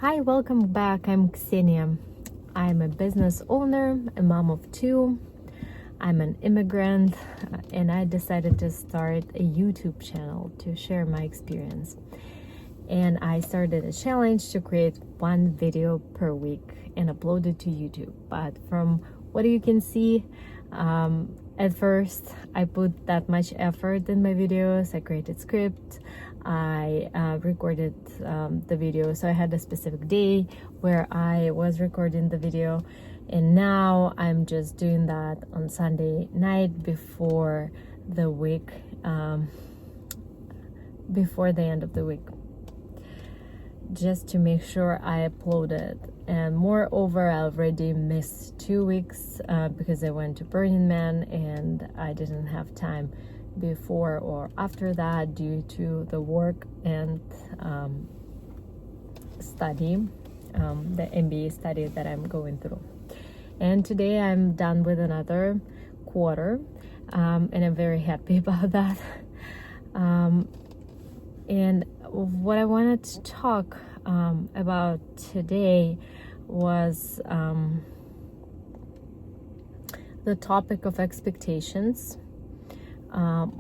Hi, welcome back. I'm Ksenia. I'm a business owner, a mom of two. I'm an immigrant, and I decided to start a YouTube channel to share my experience. And I started a challenge to create one video per week and upload it to YouTube. But from what you can see, at first I put that much effort in my videos. I created script, I recorded the video, so I had a specific day where I was recording the video, and now I'm just doing that on Sunday night before the week, before the end of the week, just to make sure I upload it. And moreover, I already missed 2 weeks because I went to Burning Man and I didn't have time before or after that due to the work and study, the MBA study that I'm going through. And today I'm done with another quarter, and I'm very happy about that. And what I wanted to talk about today was the topic of expectations.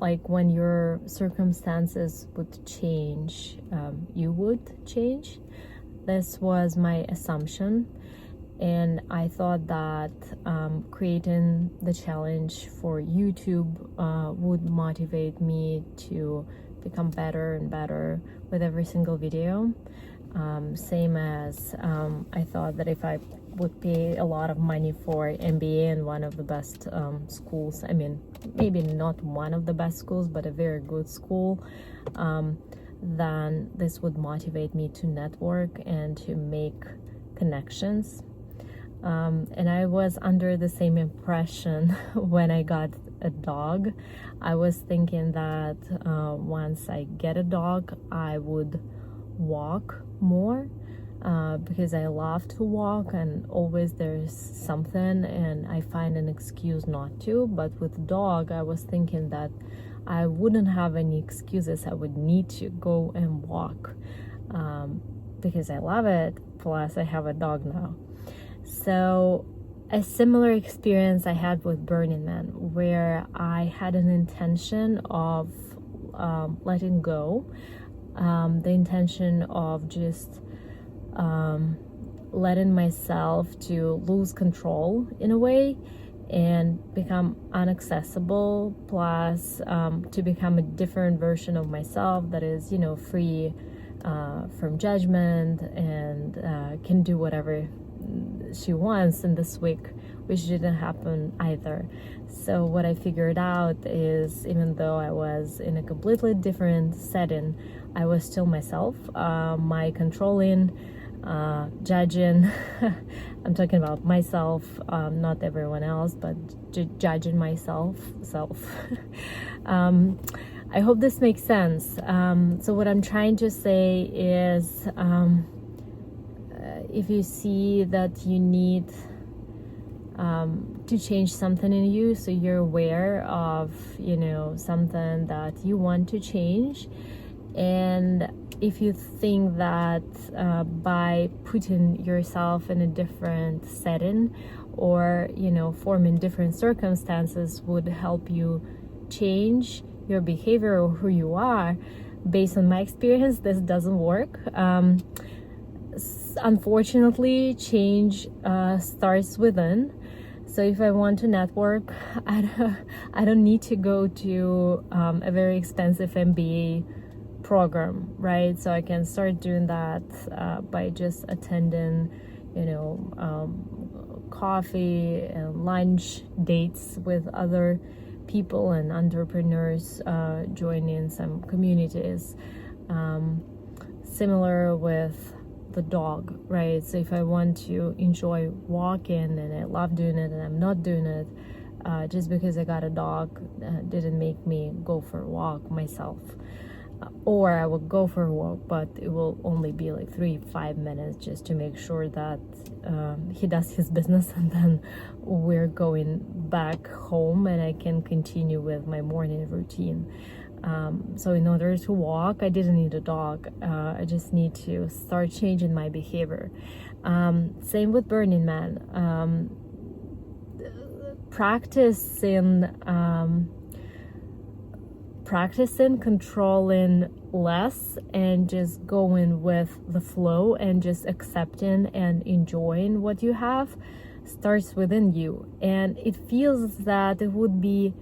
Like when your circumstances would change, you would change. This was my assumption, and I thought that creating the challenge for YouTube would motivate me to become better and better with every single video. Same as I thought that if I would pay a lot of money for MBA in one of the best schools, I mean, maybe not one of the best schools, but a very good school, then this would motivate me to network and to make connections. And I was under the same impression when I got a dog. I was thinking that once I get a dog, I would walk more because I love to walk, and always there's something and I find an excuse not to. But with dog, I was thinking that I wouldn't have any excuses. I would need to go and walk because I love it, plus I have a dog now. So a similar experience I had with Burning Man, where I had an intention of letting go, the intention of just letting myself to lose control in a way and become inaccessible, plus to become a different version of myself that is, free from judgment and can do whatever she wants in this week, which didn't happen either. So what I figured out is, even though I was in a completely different setting, I was still myself. My controlling, judging, I'm talking about myself, not everyone else, but judging myself. I hope this makes sense. So what I'm trying to say is, if you see that you need to change something in you, so you're aware of something that you want to change, and if you think that by putting yourself in a different setting or forming different circumstances would help you change your behavior or who you are, based on my experience, this doesn't work. Unfortunately, change starts within. So if I want to network, I don't need to go to a very expensive MBA program, right? So I can start doing that by just attending, coffee and lunch dates with other people and entrepreneurs, joining some communities. Similar with the dog, right? So if I want to enjoy walking and I love doing it and I'm not doing it, just because I got a dog didn't make me go for a walk myself. Or I will go for a walk, but it will only be like 3-5 minutes just to make sure that he does his business, and then we're going back home and I can continue with my morning routine. So in order to walk, I didn't need a dog. I just need to start changing my behavior. Same with Burning Man. Practicing controlling less and just going with the flow and just accepting and enjoying what you have starts within you. And it feels that it would be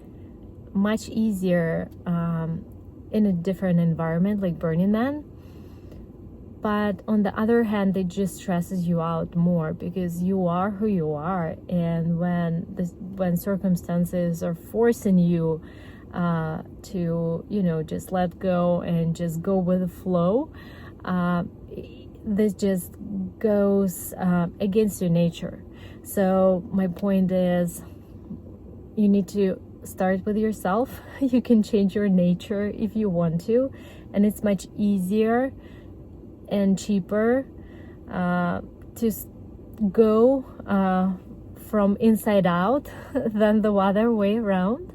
much easier in a different environment like Burning Man. But on the other hand, it just stresses you out more because you are who you are. And when circumstances are forcing you to, just let go and just go with the flow, this just goes against your nature. So my point is, you need to start with yourself. You can change your nature if you want to, and it's much easier and cheaper to go from inside out than the other way around.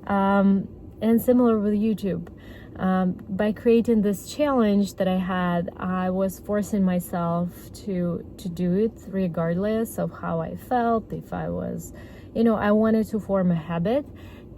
And similar with YouTube. By creating this challenge that I had, I was forcing myself to do it regardless of how I felt. If I was, I wanted to form a habit,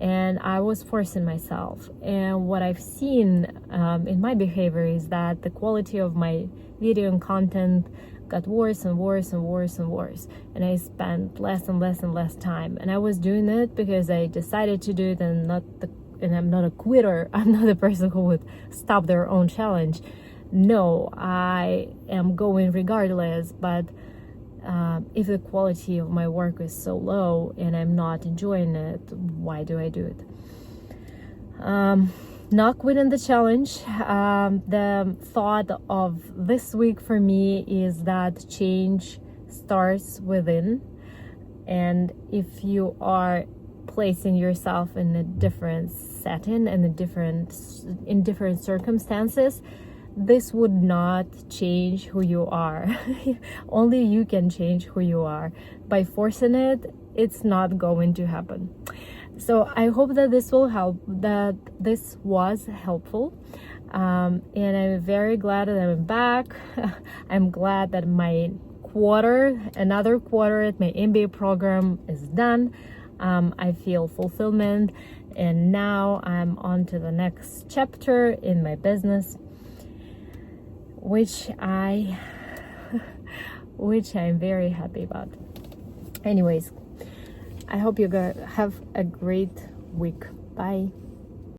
and I was forcing myself. And what I've seen in my behavior is that the quality of my video and content got worse and worse and worse and worse, and I spent less and less and less time. And I was doing it because I decided to do it, and I'm not a quitter. I'm not a person who would stop their own challenge. No, I am going regardless. But if the quality of my work is so low and I'm not enjoying it, why do I do it? Not quitting the challenge. The thought of this week for me is that change starts within. And if you are placing yourself in a different setting and in different circumstances, this would not change who you are. Only you can change who you are. By forcing it, it's not going to happen. So I hope that this will help, that this was helpful. And I'm very glad that I'm back. I'm glad that another quarter at my MBA program is done. I feel fulfillment, and now I'm on to the next chapter in my business, which I'm very happy about. Anyways, I hope you guys have a great week. Bye.